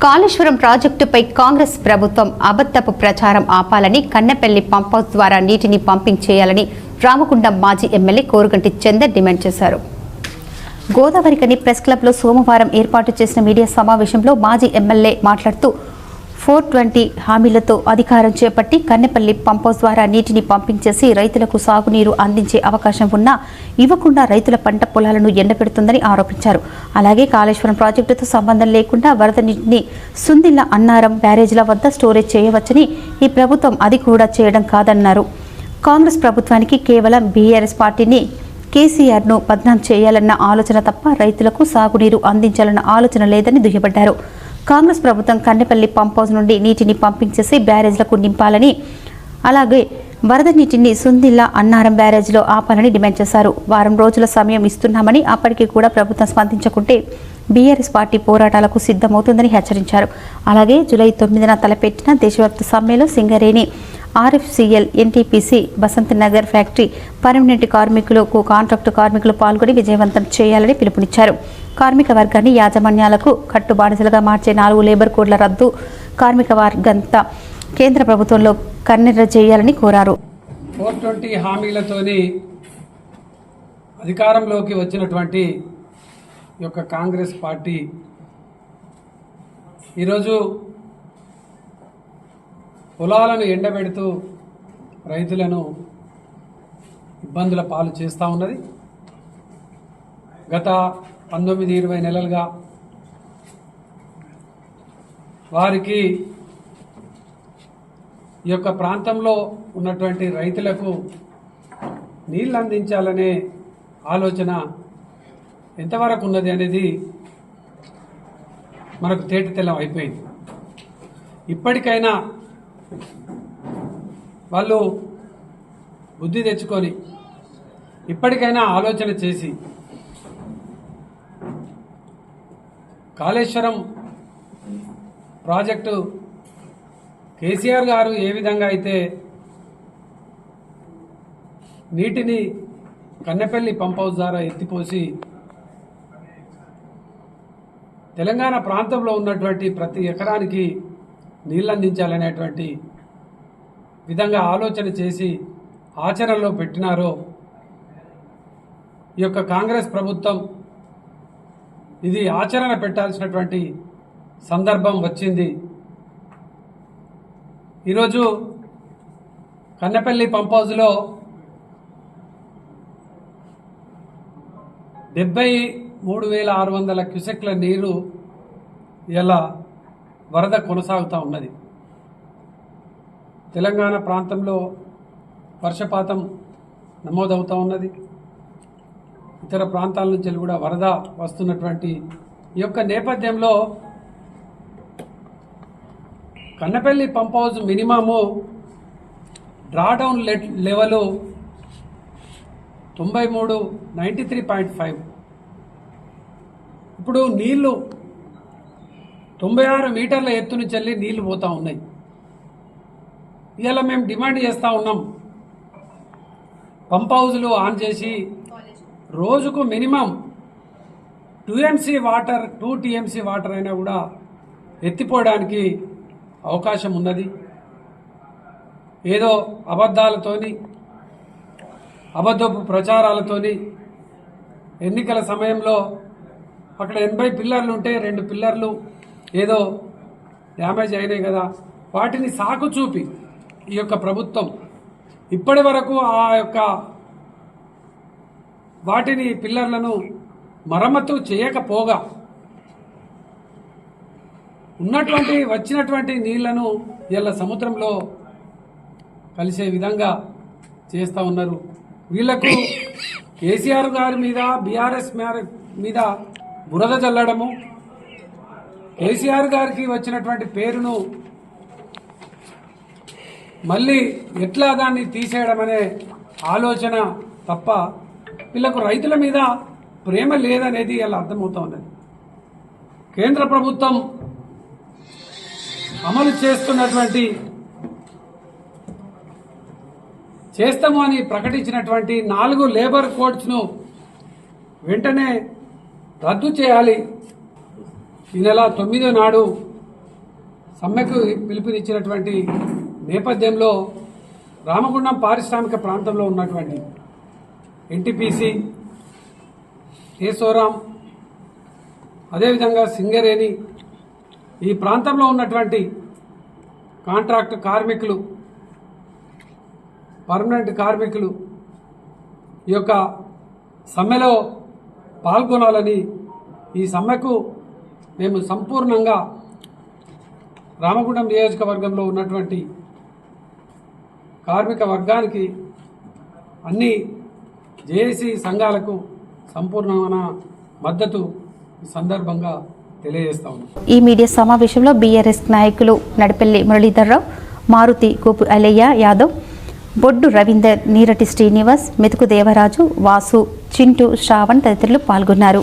కాళేశ్వరం ప్రాజెక్టుపై కాంగ్రెస్ ప్రభుత్వం అబద్ధపు ప్రచారం ఆపాలని కన్నెపల్లి పంప్ హౌస్ ద్వారా నీటిని పంపింగ్ చేయాలని రామగుండం మాజీ ఎమ్మెల్యే కోరుగంటి చందర్ డిమాండ్ చేశారు. గోదావరికని ప్రెస్ క్లబ్లో సోమవారం ఏర్పాటు చేసిన మీడియా సమావేశంలో మాజీ ఎమ్మెల్యే మాట్లాడుతూ 420 హామీలతో అధికారం చేపట్టి కన్నెపల్లి పంప్ హౌస్ ద్వారా నీటిని పంపింగ్ చేసి రైతులకు సాగునీరు అందించే అవకాశం ఉన్నా ఇవ్వకుండా రైతుల పంట పొలాలను ఎండపెడుతుందని ఆరోపించారు. అలాగే కాళేశ్వరం ప్రాజెక్టుతో సంబంధం లేకుండా వరద నీటిని సుందిల్ల అన్నారం బ్యారేజ్ల వద్ద స్టోరేజ్ చేయవచ్చని ఈ ప్రభుత్వం అది కూడా చేయడం కాదన్నారు. కాంగ్రెస్ ప్రభుత్వానికి కేవలం బీఆర్ఎస్ పార్టీని కేసీఆర్ను బద్నాం చేయాలన్న ఆలోచన తప్ప రైతులకు సాగునీరు అందించాలన్న ఆలోచన లేదని దుయ్యబట్టారు. కాంగ్రెస్ ప్రభుత్వం కన్నెపల్లి పంప్ హౌస్ నుండి నీటిని పంపింగ్ చేసి బ్యారేజ్లకు నింపాలని, అలాగే వరద నీటిని సుందిల్ల అన్నారం బ్యారేజ్లో ఆపాలని డిమాండ్ చేశారు. వారం రోజుల సమయం ఇస్తున్నామని, అప్పటికీ కూడా ప్రభుత్వం స్పందించకుంటే బీఆర్ఎస్ పార్టీ పోరాటాలకు సిద్ధమవుతుందని హెచ్చరించారు. అలాగే జూలై 9న తలపెట్టిన దేశవ్యాప్త సమ్మెలో Singareni, RFCL, NTPC, Basanth Nagar factory permanent కార్మికులకు కాంట్రాక్టు కార్మికులు పాల్గొని విజయవంతం చేయాలని పిలుపునిచ్చారు. కార్మిక వర్గాన్ని యాజమాన్యాలకు కట్టుబానిసలుగా మార్చే 4 లేబర్ కోడ్ల రద్దు, కార్మిక వర్గంతా కేంద్ర ప్రభుత్వంలో కన్నెర్ర చేయాలని కోరారు. 420 హామీలతోని అధికారంలోకి వచ్చినటువంటి యొక్క కాంగ్రెస్ పార్టీ ఈరోజు పొలాలను ఎండబెడుతూ రైతులను ఇబ్బందుల పాలు చేస్తూ ఉన్నది. గత 19-20 నెలలుగా వారికి ఈ యొక్క ప్రాంతంలో ఉన్నటువంటి రైతులకు నీళ్ళు అందించాలనే ఆలోచన ఎంతవరకు ఉన్నది అనేది మనకు తేటతెల్లం అయిపోయింది. ఇప్పటికైనా వాళ్ళు బుద్ధి తెచ్చుకొని ఇప్పటికైనా ఆలోచన చేసి కాళేశ్వరం ప్రాజెక్టు కేసీఆర్ గారు ఏ విధంగా అయితే నీటిని కన్నెపల్లి పంప్ హౌస్ ద్వారా ఎత్తిపోసి తెలంగాణ ప్రాంతంలో ఉన్నటువంటి ప్రతి ఎకరానికి నీళ్ళు అందించాలనేటువంటి విధంగా ఆలోచన చేసి ఆచరణలో పెట్టినారో ఈ యొక్క కాంగ్రెస్ ప్రభుత్వం ఇది ఆచరణ పెట్టాల్సినటువంటి సందర్భం వచ్చింది. ఈరోజు కన్నెపల్లి పంప్ హౌస్లో 73,600 క్యూసెక్ల నీరు ఇలా వరద కొనసాగుతూ ఉన్నది. తెలంగాణ ప్రాంతంలో వర్షపాతం నమోదవుతూ ఉన్నది. ఇతర ప్రాంతాల నుంచి కూడా వరద వస్తున్నటువంటి ఈ యొక్క నేపథ్యంలో Kannepalli pump house minimum drawdown level 93 ఇప్పుడు నీళ్లు 96 మీటర్ల ఎత్తు నుంచి వెళ్ళి నీళ్లు పోతూ ఉన్నాయి. ఇలా మేము డిమాండ్ చేస్తూ ఉన్నాం, పంప్ హౌజులు ఆన్ చేసి రోజుకు మినిమం 2 టీఎంసీ వాటర్ అయినా కూడా ఎత్తిపోవడానికి అవకాశం ఉన్నది. ఏదో అబద్ధాలతోని, అబద్ధపు ప్రచారాలతోని ఎన్నికల సమయంలో అక్కడ 80 పిల్లర్లు ఉంటే 2 పిల్లర్లు ఏదో డ్యామేజ్ అయినాయి కదా, వాటిని సాకు చూపి ఈ యొక్క ప్రభుత్వం ఇప్పటి వరకు ఆ యొక్క వాటిని పిల్లర్లను మరమ్మతు చేయకపోగా వచ్చినటువంటి నీళ్లను ఇలా సముద్రంలో కలిసే విధంగా చేస్తూ ఉన్నారు. వీళ్లకు కేసీఆర్ గారి మీద, బీఆర్ఎస్ మీద బురద జల్లడము, కేసీఆర్ గారికి వచ్చినటువంటి పేరును మళ్ళీ ఎట్లా దాన్ని తీసేయడం అనే ఆలోచన తప్ప వీళ్లకు రైతుల మీద ప్రేమ లేదనేది ఇలా అర్థమవుతా ఉన్నది. కేంద్ర ప్రభుత్వం అమలు చేస్తాము అని ప్రకటించినటువంటి 4 లేబర్ కోడ్స్ను వెంటనే రద్దు చేయాలి. ఈ నెల 9వ నాడు సమ్మెకు పిలుపునిచ్చినటువంటి నేపథ్యంలో రామగుండం పారిశ్రామిక ప్రాంతంలో ఉన్నటువంటి ఎన్టీపీసీ, కేశవరాం, అదేవిధంగా సింగరేణి, ఈ ప్రాంతంలో ఉన్నటువంటి కాంట్రాక్ట్ కార్మికులు, పర్మనెంట్ కార్మికులు ఈ యొక్క సమ్మెలో పాల్గొనాలని, ఈ సమ్మెకు మేము సంపూర్ణంగా రామగుండం నియోజకవర్గంలో ఉన్నటువంటి కార్మిక వర్గానికి, అన్ని జేఏసీ సంఘాలకు సంపూర్ణమైన మద్దతు ఈ సందర్భంగా తెలియజేస్తా ఉన్నాం. ఈ మీడియా సమావేశంలో బీఆర్ఎస్ నాయకులు నడిపెల్లి మురళీధర్రావు, మారుతి కోపు అలయ్య యాదవ్, బొడ్డు రవీందర్, నీరటి శ్రీనివాస్, మెతుకు దేవరాజు, వాసు, చింటూ, శ్రావణ్ తదితరులు పాల్గొన్నారు.